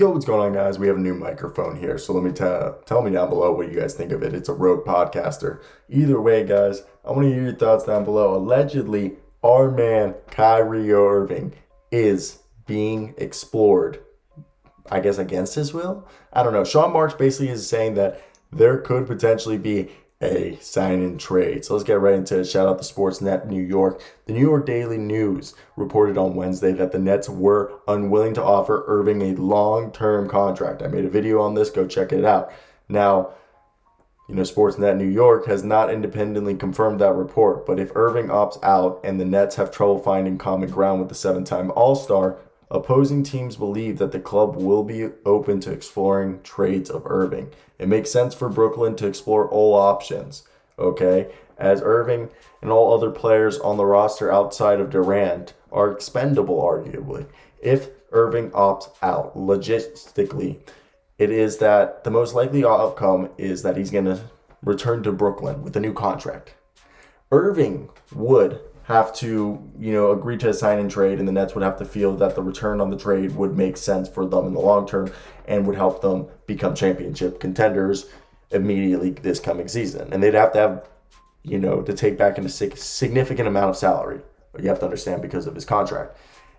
Yo, what's going on, guys? We have a new microphone here, so let me tell me down below what you guys think of it. It's a Rode Podcaster. Either way, guys, I want to hear your thoughts down below. Allegedly, our man Kyrie Irving is being explored, I guess, against his will. I don't know. Sean Marks basically is saying that there could potentially be a sign and trade. So let's get right into it. Shout out to SportsNet New York. The New York Daily News reported on Wednesday that the Nets were unwilling to offer Irving a long-term contract. I made a video on this. Go check it out. Now, SportsNet New York has not independently confirmed that report, but if Irving opts out and the Nets have trouble finding common ground with the seven-time All-Star, opposing teams believe that the club will be open to exploring trades of Irving. It makes sense for Brooklyn to explore all options, okay? As Irving and all other players on the roster outside of Durant are expendable, arguably. If Irving opts out, logistically, it is that the most likely outcome is that he's going to return to Brooklyn with a new contract. Irving would have to, agree to a sign and trade, and the Nets would have to feel that the return on the trade would make sense for them in the long term and would help them become championship contenders immediately this coming season. And they'd have to have, to take back a significant amount of salary. You have to understand because of his contract.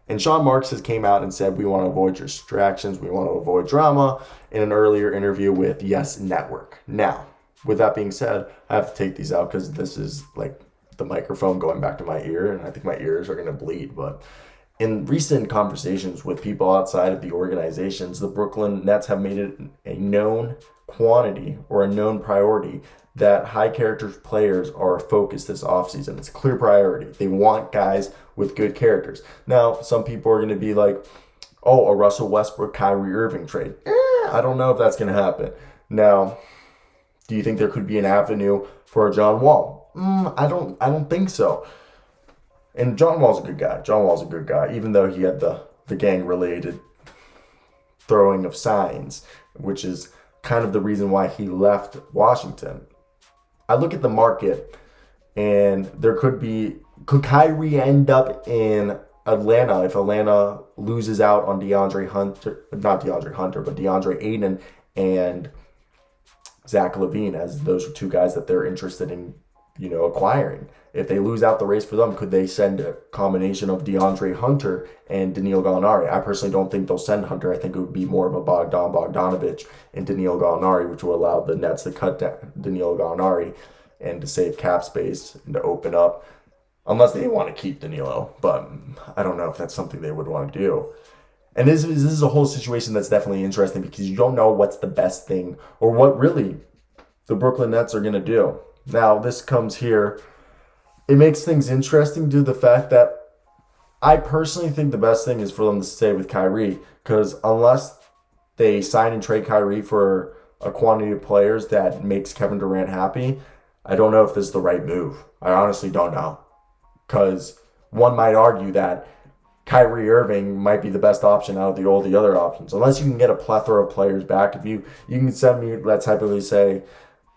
And Sean Marks has came out and said, we want to avoid distractions, we want to avoid drama in an earlier interview with Yes Network. Now, with that being said, I have to take these out because this is like the microphone going back to my ear, and I think my ears are going to bleed. But in recent conversations with people outside of the organizations, the Brooklyn Nets have made it a known quantity or a known priority that high character players are focused this offseason. It's a clear priority. They want guys with good characters. Now, some people are going to be like, oh, a Russell Westbrook, Kyrie Irving trade. I don't know if that's going to happen. Now, do you think there could be an avenue for a John Wall? I don't think so. And John Wall's a good guy. John Wall's a good guy, even though he had the gang-related throwing of signs, which is kind of the reason why he left Washington. I look at the market, and could Kyrie end up in Atlanta if Atlanta loses out on DeAndre Ayton and Zach LaVine, as those are two guys that they're interested in, acquiring. If they lose out the race for them, could they send a combination of DeAndre Hunter and Danilo Gallinari? I personally don't think they'll send Hunter. I think it would be more of a Bogdanovich and Danilo Gallinari, which will allow the Nets to cut down Danilo Gallinari and to save cap space and to open up, unless they want to keep Danilo. But I don't know if that's something they would want to do. And this is a whole situation that's definitely interesting because you don't know what's the best thing or what really the Brooklyn Nets are going to do. Now, this comes here. It makes things interesting due to the fact that I personally think the best thing is for them to stay with Kyrie, because unless they sign and trade Kyrie for a quantity of players that makes Kevin Durant happy, I don't know if this is the right move. I honestly don't know, because one might argue that Kyrie Irving might be the best option out of all the other options. Unless you can get a plethora of players back. If you can send me, let's hypothetically say,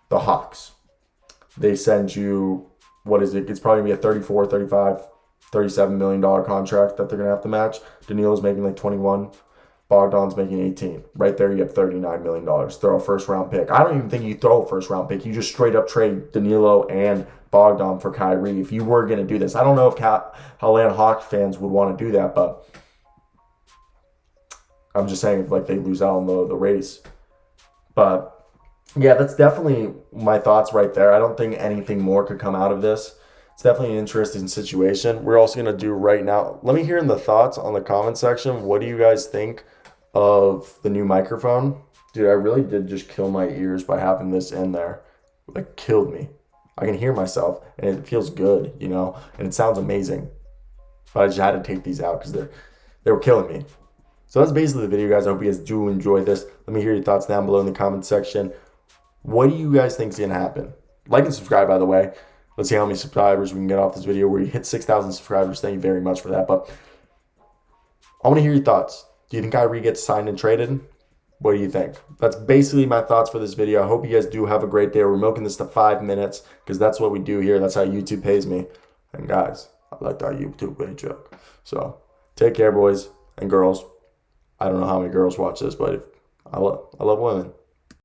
the Hawks. They send you, what is it? It's probably going to be a 34, 35, $37 million contract that they're going to have to match. Danilo's making like 21. Bogdan's making 18. Right there, you have $39 million. Throw a first-round pick. I don't even think you throw a first-round pick. You just straight up trade Danilo and Bogdan for Kyrie if you were going to do this. I don't know if Atlanta Hawks fans would want to do that, but I'm just saying if they lose out on the race. But yeah, that's definitely my thoughts right there. I don't think anything more could come out of this. It's definitely an interesting situation. We're also going to do right now. Let me hear in the thoughts on the comment section. What do you guys think of the new microphone? Dude, I really did just kill my ears by having this in there. It killed me. I can hear myself, and it feels good, and it sounds amazing. But I just had to take these out because they were killing me. So that's basically the video, guys. I hope you guys do enjoy this. Let me hear your thoughts down below in the comment section. What do you guys think is going to happen? Like and subscribe, by the way. Let's see how many subscribers we can get off this video. We hit 6,000 subscribers. Thank you very much for that. But I want to hear your thoughts. Do you think Kyrie gets signed and traded? What do you think? That's basically my thoughts for this video. I hope you guys do have a great day. We're milking this to 5 minutes because that's what we do here. That's how YouTube pays me. And guys, I like that YouTube paycheck. So take care, boys and girls. I don't know how many girls watch this, but I love women.